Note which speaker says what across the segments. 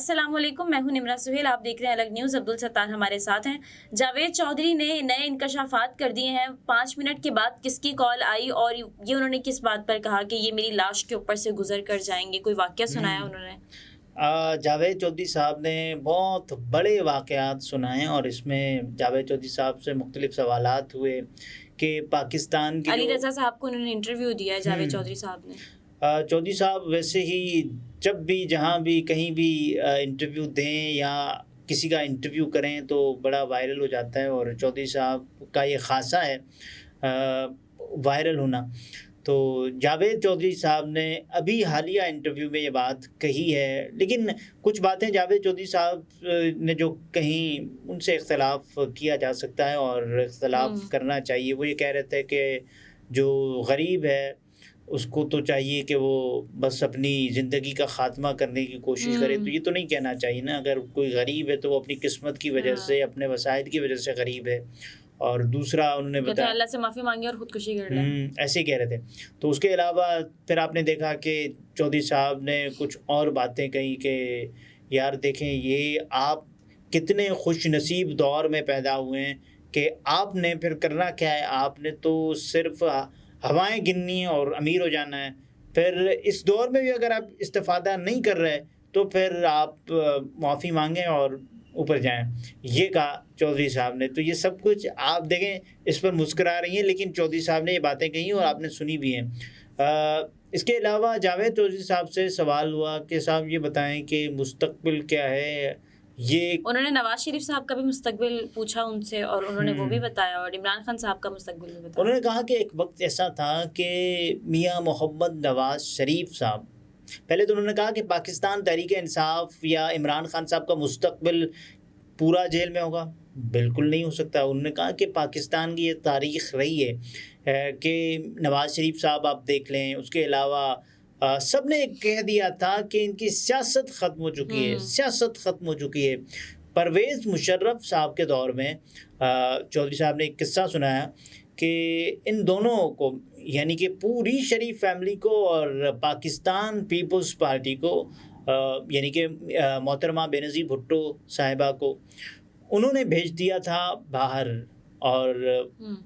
Speaker 1: السلام علیکم، میں ہوں نمرہ سہیل، آپ دیکھ رہے ہیں الگ نیوز۔ عبد الستار ہمارے ساتھ ہیں۔ جاوید چودھری نے نئے انکشافات کر دیے ہیں۔ 5 منٹ کے بعد کس کی کال آئی اور یہ انہوں نے کس بات پر کہا کہ یہ میری لاش کے اوپر سے گزر کر جائیں گے؟ کوئی واقعہ سنایا انہوں نے؟
Speaker 2: جاوید چودھری صاحب نے بہت بڑے واقعات سنائے اور اس میں جاوید چودھری صاحب سے مختلف سوالات ہوئے کہ پاکستان کی
Speaker 1: علی رضا صاحب کو انہوں نے انٹرویو دیا ہے جاوید چودھری صاحب نے۔
Speaker 2: چودھری صاحب ویسے ہی جب بھی جہاں بھی کہیں بھی انٹرویو دیں یا کسی کا انٹرویو کریں تو بڑا وائرل ہو جاتا ہے، اور چودھری صاحب کا یہ خاصہ ہے وائرل ہونا۔ تو جاوید چودھری صاحب نے ابھی حالیہ انٹرویو میں یہ بات کہی ہے، لیکن کچھ باتیں جاوید چودھری صاحب نے جو کہیں ان سے اختلاف کیا جا سکتا ہے اور اختلاف کرنا چاہیے۔ وہ یہ کہہ رہے تھے کہ جو غریب ہے اس کو تو چاہیے کہ وہ بس اپنی زندگی کا خاتمہ کرنے کی کوشش کرے، تو یہ تو نہیں کہنا چاہیے نا۔ اگر کوئی غریب ہے تو وہ اپنی قسمت کی وجہ سے، اپنے وسائل کی وجہ سے غریب ہے۔ اور دوسرا انہوں نے بتایا
Speaker 1: اللہ سے معافی مانگی اور خودکشی کر لیں،
Speaker 2: ایسے ہی کہہ رہے تھے۔ تو اس کے علاوہ پھر آپ نے دیکھا کہ چودھری صاحب نے کچھ اور باتیں کہیں کہ یار دیکھیں یہ آپ کتنے خوش نصیب دور میں پیدا ہوئے ہیں کہ آپ نے پھر کرنا کیا ہے، آپ نے تو صرف ہوائیں گننی ہیں اور امیر ہو جانا ہے۔ پھر اس دور میں بھی اگر آپ استفادہ نہیں کر رہے تو پھر آپ معافی مانگیں اور اوپر جائیں، یہ کہا چودھری صاحب نے۔ تو یہ سب کچھ آپ دیکھیں اس پر مسکرا رہی ہیں، لیکن چودھری صاحب نے یہ باتیں کہی اور آپ نے سنی بھی ہیں۔ اس کے علاوہ جاوید چودھری صاحب سے سوال ہوا کہ صاحب یہ بتائیں کہ مستقبل کیا ہے۔ یہ
Speaker 1: انہوں نے نواز شریف صاحب کا بھی مستقبل پوچھا ان سے اور انہوں نے وہ بھی بتایا، اور عمران خان صاحب کا مستقبل بھی بتایا۔
Speaker 2: انہوں نے کہا کہ ایک وقت ایسا تھا کہ میاں محمد نواز شریف صاحب، پہلے تو انہوں نے کہا کہ پاکستان تحریک انصاف یا عمران خان صاحب کا مستقبل پورا جیل میں ہوگا، بالکل نہیں ہو سکتا۔ انہوں نے کہا کہ پاکستان کی یہ تاریخ رہی ہے کہ نواز شریف صاحب آپ دیکھ لیں، اس کے علاوہ سب نے کہہ دیا تھا کہ ان کی سیاست ختم ہو چکی ہے، سیاست ختم ہو چکی ہے۔ پرویز مشرف صاحب کے دور میں چودھری صاحب نے ایک قصہ سنایا کہ ان دونوں کو، یعنی کہ پوری شریف فیملی کو اور پاکستان پیپلز پارٹی کو، یعنی کہ محترمہ بینظیر بھٹو صاحبہ کو، انہوں نے بھیج دیا تھا باہر، اور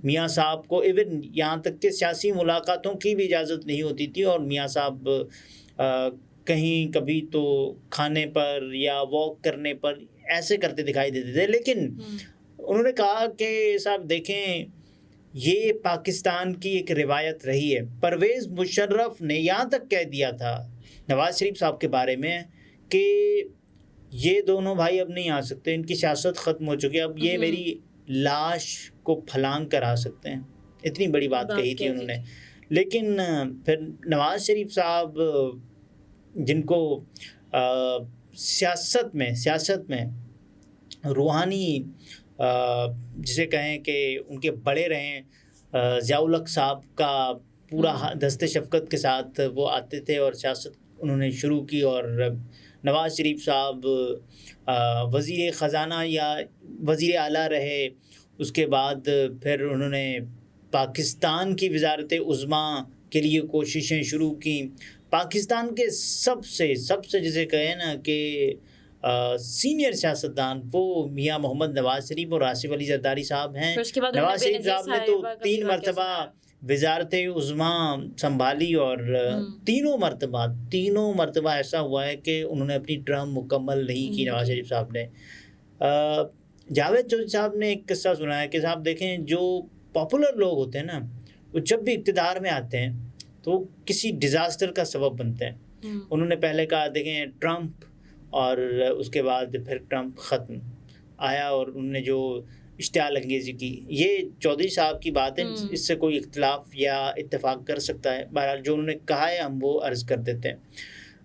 Speaker 2: میاں صاحب کو ایون یہاں تک کہ سیاسی ملاقاتوں کی بھی اجازت نہیں ہوتی تھی، اور میاں صاحب کہیں کبھی تو کھانے پر یا واک کرنے پر ایسے کرتے دکھائی دیتے تھے۔ لیکن انہوں نے کہا کہ صاحب دیکھیں یہ پاکستان کی ایک روایت رہی ہے۔ پرویز مشرف نے یہاں تک کہہ دیا تھا نواز شریف صاحب کے بارے میں کہ یہ دونوں بھائی اب نہیں آ سکتے، ان کی سیاست ختم ہو چکی ہے، اب یہ میری لاش کو پھلانگ کر آ سکتے ہیں۔ اتنی بڑی بات کہی تھی انہوں نے۔ لیکن پھر نواز شریف صاحب جن کو سیاست میں روحانی جسے کہیں کہ ان کے بڑے رہیں، ضیاء الحق صاحب کا پورا دست شفقت کے ساتھ وہ آتے تھے اور سیاست انہوں نے شروع کی، اور نواز شریف صاحب وزیر خزانہ یا وزیر اعلیٰ رہے۔ اس کے بعد پھر انہوں نے پاکستان کی وزارت عظمیٰ کے لیے کوششیں شروع کی۔ پاکستان کے سب سے جسے کہیں نا کہ سینئر سیاستدان وہ میاں محمد نواز شریف اور آصف علی زرداری صاحب ہیں۔ نواز شریف صاحب نے تو 3 مرتبہ وزارت عظمیٰ سنبھالی، اور تینوں مرتبہ ایسا ہوا ہے کہ انہوں نے اپنی ٹرم مکمل نہیں کی نواز شریف صاحب نے۔ جاوید چودھری صاحب نے ایک قصہ سنایا کہ صاحب دیکھیں جو پاپولر لوگ ہوتے ہیں نا، وہ جب بھی اقتدار میں آتے ہیں تو کسی ڈیزاسٹر کا سبب بنتے ہیں۔ انہوں نے پہلے کہا دیکھیں ٹرمپ، اور اس کے بعد پھر ٹرمپ ختم آیا اور انہوں نے جو اشتعال انگیزی کی، یہ چودھری صاحب کی بات ہے، اس سے کوئی اختلاف یا اتفاق کر سکتا ہے۔ بہرحال جو انہوں نے کہا ہے ہم وہ عرض کر دیتے ہیں۔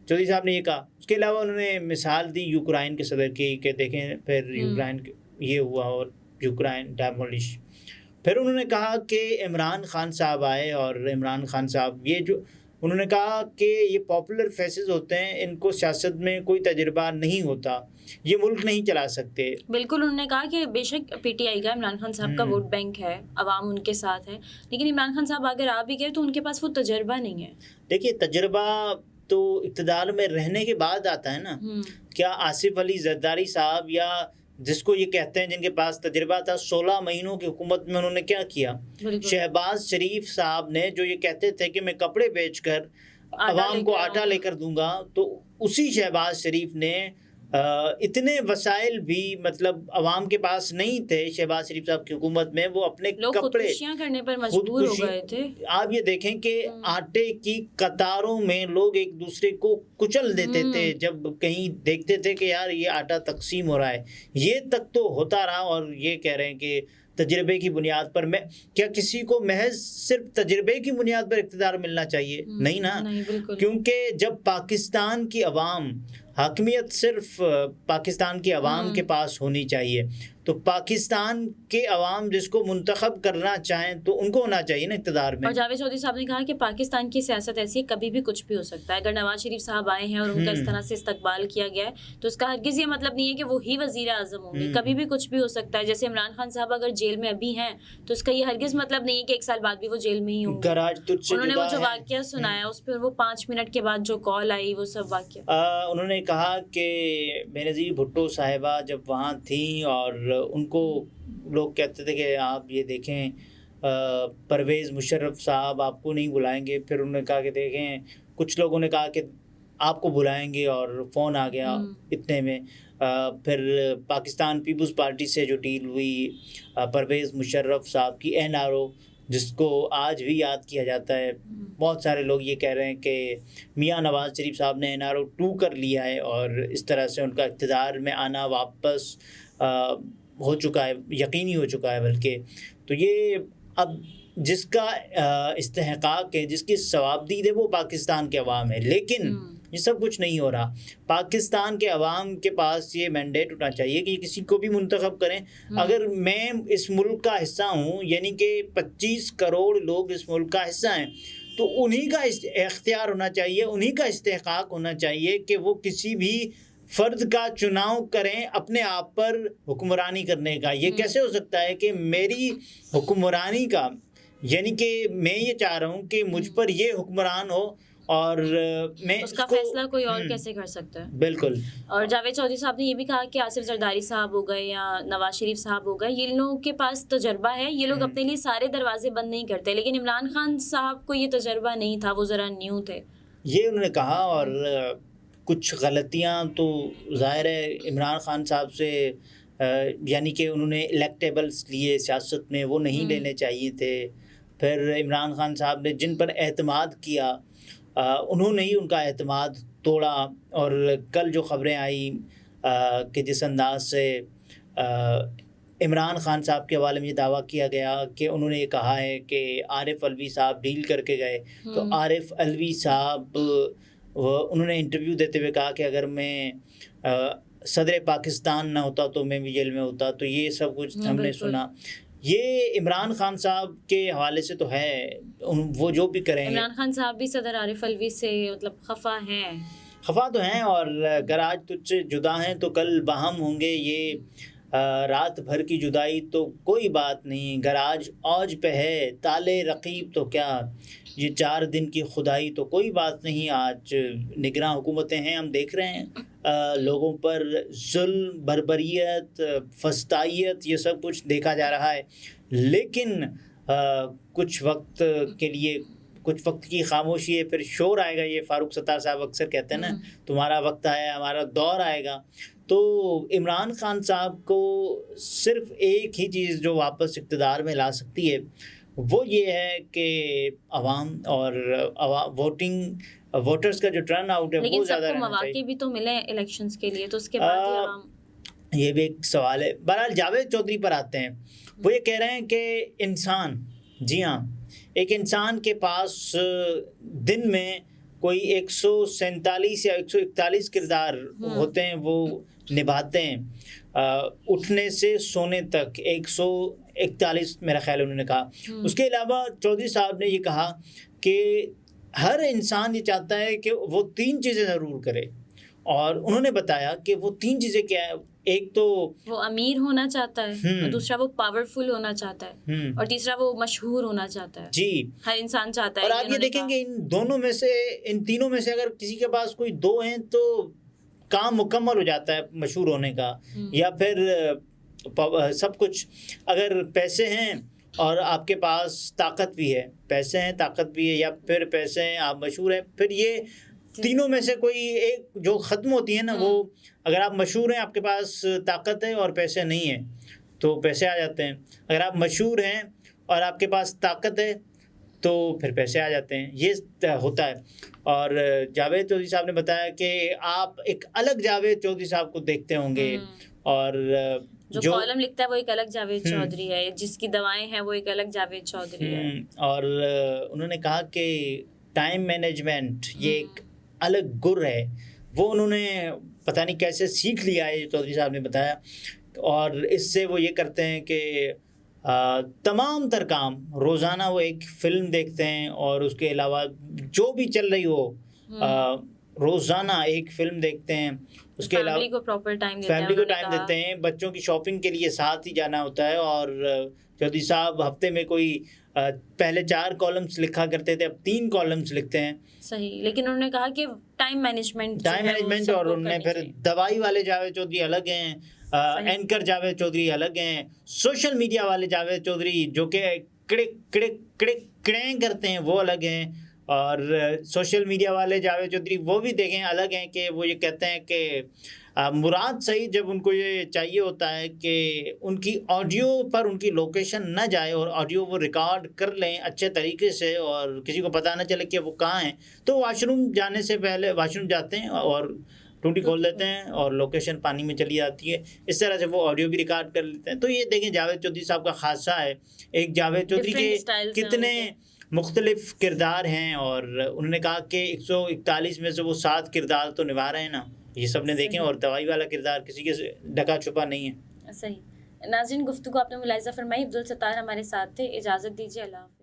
Speaker 2: چودھری صاحب نے یہ کہا۔ اس کے علاوہ انہوں نے مثال دی یوکرائن کے صدر کی کہ دیکھیں پھر یوکرائن یہ ہوا اور یوکرائن ڈیمولش۔ پھر انہوں نے کہا کہ عمران خان صاحب آئے، اور عمران خان صاحب یہ جو انہوں نے کہا کہ یہ پاپولر فیسز ہوتے ہیں، ان کو سیاست میں کوئی تجربہ نہیں ہوتا، یہ ملک نہیں چلا سکتے۔
Speaker 1: بالکل، انہوں نے کہا کہ بے شک پی ٹی آئی کا عمران خان صاحب کا ووٹ بینک ہے، عوام ان کے ساتھ ہے، لیکن عمران خان صاحب اگر آ بھی گئے تو ان کے پاس وہ تجربہ نہیں ہے۔
Speaker 2: دیکھیے تجربہ تو اقتدار میں رہنے کے بعد آتا ہے نا. کیا آصف علی زرداری صاحب یا جس کو یہ کہتے ہیں جن کے پاس تجربہ تھا 16 مہینوں کی حکومت میں انہوں نے کیا کیا؟ شہباز شریف صاحب نے جو یہ کہتے تھے کہ میں کپڑے بیچ کر عوام کو آٹا لے کر دوں گا، تو اسی شہباز شریف نے اتنے وسائل بھی مطلب عوام کے پاس نہیں تھے شہباز شریف صاحب کی حکومت میں، وہ اپنے کپڑے
Speaker 1: کرنے پر مجبور ہو گئے تھے.
Speaker 2: آپ یہ دیکھیں کہ آٹے کی قطاروں میں لوگ ایک دوسرے کو کچل دیتے تھے جب کہیں دیکھتے تھے کہ یار یہ آٹا تقسیم ہو رہا ہے. یہ تک تو ہوتا رہا، اور یہ کہہ رہے ہیں کہ تجربے کی بنیاد پر میں کیا کسی کو محض صرف تجربے کی بنیاد پر اقتدار ملنا چاہیے؟ نہیں نا، کیونکہ جب پاکستان کی عوام، حاکمیت صرف پاکستان کی عوام کے پاس ہونی چاہیے، تو پاکستان کے عوام جس کو منتخب کرنا چاہیں تو ان کو ہونا چاہیے نا اقتدار میں.
Speaker 1: اور جاوید چودھری صاحب نے کہا کہ پاکستان کی سیاست ایسی ہے، کبھی بھی کچھ بھی ہو سکتا ہے. اگر نواز شریف صاحب آئے ہیں اور ان کا اس طرح سے استقبال کیا گیا ہے تو اس کا ہرگز یہ مطلب نہیں ہے کہ وہی وزیر اعظم ہوں گے. کبھی بھی کچھ بھی ہو سکتا ہے. جیسے عمران خان صاحب اگر جیل میں ابھی ہیں تو اس کا یہ ہرگز مطلب نہیں ہے کہ 1 سال بعد بھی وہ جیل میں ہی ہوں گے. انہوں نے وہ جو واقعہ سنایا اس پہ وہ 5 منٹ کے بعد جو کال آئی وہ سب واقعہ
Speaker 2: انہوں نے کہا کہ بینظیر بھٹو صاحبہ جب وہاں تھیں اور ان کو لوگ کہتے تھے کہ آپ یہ دیکھیں پرویز مشرف صاحب آپ کو نہیں بلائیں گے. پھر انہوں نے کہا کہ دیکھیں کچھ لوگوں نے کہا کہ آپ کو بلائیں گے اور فون آ گیا اتنے میں. پھر پاکستان پیپلز پارٹی سے جو ڈیل ہوئی پرویز مشرف صاحب کی NRO، جس کو آج بھی یاد کیا جاتا ہے. بہت سارے لوگ یہ کہہ رہے ہیں کہ میاں نواز شریف صاحب نے NRO 2 کر لیا ہے اور اس طرح سے ان کا اقتدار میں آنا واپس ہو چکا ہے، یقینی ہو چکا ہے. بلکہ تو یہ اب جس کا استحقاق ہے، جس کی ثوابدید ہے وہ پاکستان کے عوام ہے. لیکن یہ سب کچھ نہیں ہو رہا. پاکستان کے عوام کے پاس یہ مینڈیٹ ہونا چاہیے کہ کسی کو بھی منتخب کریں. اگر میں اس ملک کا حصہ ہوں، یعنی کہ 25 کروڑ لوگ اس ملک کا حصہ ہیں، تو انہی کا اختیار ہونا چاہیے، انہی کا استحقاق ہونا چاہیے کہ وہ کسی بھی فرد کا چناؤ کریں اپنے آپ پر حکمرانی کرنے کا. یہ کیسے ہو سکتا ہے کہ میری حکمرانی کا، یعنی کہ میں یہ چاہ رہا ہوں کہ مجھ پر یہ حکمران ہو اور میں
Speaker 1: اس کا فیصلہ کوئی اور کیسے کر سکتا ہے؟
Speaker 2: بالکل. اور
Speaker 1: جاوید چودھری صاحب نے یہ بھی کہا کہ آصف زرداری صاحب ہو گئے یا نواز شریف صاحب ہو گئے، یہ لوگوں کے پاس تجربہ ہے، یہ لوگ اپنے لیے سارے دروازے بند نہیں کرتے. لیکن عمران خان صاحب کو یہ تجربہ نہیں تھا، وہ ذرا نیو تھے. یہ
Speaker 2: انہوں نے کہا. اور کچھ غلطیاں تو ظاہر ہے عمران خان صاحب سے، یعنی کہ انہوں نے الیکٹیبلس لیے سیاست میں، وہ نہیں لینے چاہیے تھے. پھر عمران خان صاحب نے جن پر اعتماد کیا انہوں نے ہی ان کا اعتماد توڑا. اور کل جو خبریں آئیں کہ جس انداز سے عمران خان صاحب کے حوالے میں یہ دعویٰ کیا گیا کہ انہوں نے یہ کہا ہے کہ عارف علوی صاحب ڈیل کر کے گئے، تو عارف علوی صاحب انہوں نے انٹرویو دیتے ہوئے کہا کہ اگر میں صدر پاکستان نہ ہوتا تو میں بھی جیل میں ہوتا. تو یہ سب کچھ ہم نے سنا. یہ عمران خان صاحب کے حوالے سے تو ہے، وہ جو بھی کریں.
Speaker 1: عمران خان صاحب بھی صدر عارف علوی سے مطلب خفا
Speaker 2: تو ہیں، اور اگر آج تجھ سے جدا ہیں تو کل باہم ہوں گے. یہ رات بھر کی جدائی تو کوئی بات نہیں، اگر آج پہ ہے تالے رقیب تو کیا، یہ 4 دن کی خدائی تو کوئی بات نہیں. آج نگراں حکومتیں ہیں، ہم دیکھ رہے ہیں لوگوں پر ظلم، بربریت، فسطائیت، یہ سب کچھ دیکھا جا رہا ہے. لیکن کچھ وقت کے لیے، کچھ وقت کی خاموشی ہے، پھر شور آئے گا. یہ فاروق ستار صاحب اکثر کہتے ہیں نا، تمہارا وقت آیا، ہمارا دور آئے گا. تو عمران خان صاحب کو صرف ایک ہی چیز جو واپس اقتدار میں لا سکتی ہے وہ یہ ہے کہ عوام اور ووٹرز کا جو ٹرن آؤٹ ہے وہ زیادہ رہنا چاہیے.
Speaker 1: مواقع بھی تو ملے الیکشنز کے لیے، تو اس کے بعد عوام،
Speaker 2: یہ بھی ایک سوال ہے. بہرحال جاوید چودھری پر آتے ہیں. وہ یہ کہہ رہے ہیں کہ انسان، جی ہاں، ایک انسان کے پاس دن میں کوئی 147 یا 141 کردار ہوتے ہیں، وہ نبھاتے ہیں. اٹھنے سے سونے تک 141 میرا خیال انہوں نے کہا. اس کے علاوہ چودھری صاحب نے یہ کہا کہ ہر انسان یہ چاہتا ہے کہ وہ 3 چیزیں ضرور کرے، اور انہوں نے بتایا کہ وہ 3 چیزیں کیا ہے. ایک تو
Speaker 1: وہ امیر ہونا چاہتا ہے،
Speaker 2: ہم۔
Speaker 1: اور دوسرا وہ پاورفل ہونا چاہتا ہے، اور تیسرا وہ مشہور ہونا چاہتا ہے.
Speaker 2: جی،
Speaker 1: ہر انسان چاہتا ہے.
Speaker 2: اور آپ یہ دیکھیں گے ان دونوں میں سے، ان تینوں میں سے اگر کسی کے پاس کوئی دو ہیں تو کام مکمل ہو جاتا ہے مشہور ہونے کا، یا پھر سب کچھ. اگر پیسے ہیں اور آپ کے پاس طاقت بھی ہے، پیسے ہیں طاقت بھی ہے، یا پھر پیسے ہیں آپ مشہور ہیں، پھر یہ تینوں میں سے کوئی ایک جو ختم ہوتی ہے نا، وہ اگر آپ مشہور ہیں، آپ کے پاس طاقت ہے اور پیسے نہیں ہیں تو پیسے آ جاتے ہیں. اگر آپ مشہور ہیں اور آپ کے پاس طاقت ہے تو پھر پیسے آ جاتے ہیں. یہ ہوتا ہے. اور جاوید چودھری صاحب نے بتایا کہ آپ ایک الگ جاوید چودھری صاحب کو دیکھتے ہوں گے، اور
Speaker 1: جو کالم لکھتا ہے وہ ایک الگ جاوید چودھری ہے، جس کی دوائیں ہیں وہ ایک الگ جاوید چودھری ہے.
Speaker 2: اور انہوں نے کہا کہ ٹائم مینجمنٹ یہ ایک الگ گر ہے، وہ انہوں نے پتہ نہیں کیسے سیکھ لیا ہے، چودھری صاحب نے بتایا. اور اس سے وہ یہ کرتے ہیں کہ تمام تر کام روزانہ وہ ایک فلم دیکھتے ہیں، اور اس کے علاوہ جو بھی چل رہی ہو روزانہ ایک فلم دیکھتے ہیں. اس کے علاوہ
Speaker 1: فیملی کو پراپر ٹائم دیتے ہیں،
Speaker 2: فیملی کو ٹائم دیتے ہیں. بچوں کی شاپنگ کے لیے ساتھ ہی جانا ہوتا ہے. اور چودھری صاحب ہفتے میں کوئی پہلے 4 کالمس لکھا کرتے تھے، اب 3 کالمس لکھتے ہیں.
Speaker 1: صحیح. لیکن انہوں نے کہا کہ ٹائم مینجمنٹ
Speaker 2: اور انہوں نے پھر دوائی والے جاوید چودھری الگ ہیں، اینکر جاوید چودھری الگ ہیں، سوشل میڈیا والے جاوید چودھری جو کہ کڑک کڑک کڑک کڑیں کرتے ہیں وہ الگ ہیں. اور سوشل میڈیا والے جاوید چودھری وہ بھی دیکھیں الگ ہیں، کہ وہ یہ کہتے ہیں کہ مراد صحیح جب ان کو یہ چاہیے ہوتا ہے کہ ان کی آڈیو پر ان کی لوکیشن نہ جائے، اور آڈیو وہ ریکارڈ کر لیں اچھے طریقے سے، اور کسی کو پتہ نہ چلے کہ وہ کہاں ہیں. تو واش روم جانے سے پہلے واش روم جاتے ہیں اور ٹوٹی کھول دیتے ہیں اور لوکیشن پانی میں چلی جاتی ہے. اس طرح سے وہ آڈیو بھی ریکارڈ کر لیتے ہیں. تو یہ دیکھیں جاوید چودھری صاحب کا خاصہ ہے. ایک جاوید چودھری کے کتنے مختلف کردار ہیں، اور انہوں نے کہا کہ 141 میں سے وہ 7 کردار تو نبھا رہے ہیں نا، یہ سب نے دیکھیں. اور دوائی والا کردار کسی کے ڈھکا چھپا نہیں ہے.
Speaker 1: صحیح. ناظرین، گفتگو آپ نے ملاحظہ فرمائی. عبدالستار ہمارے ساتھ تھے. اجازت دیجیے. اللہ حافظ.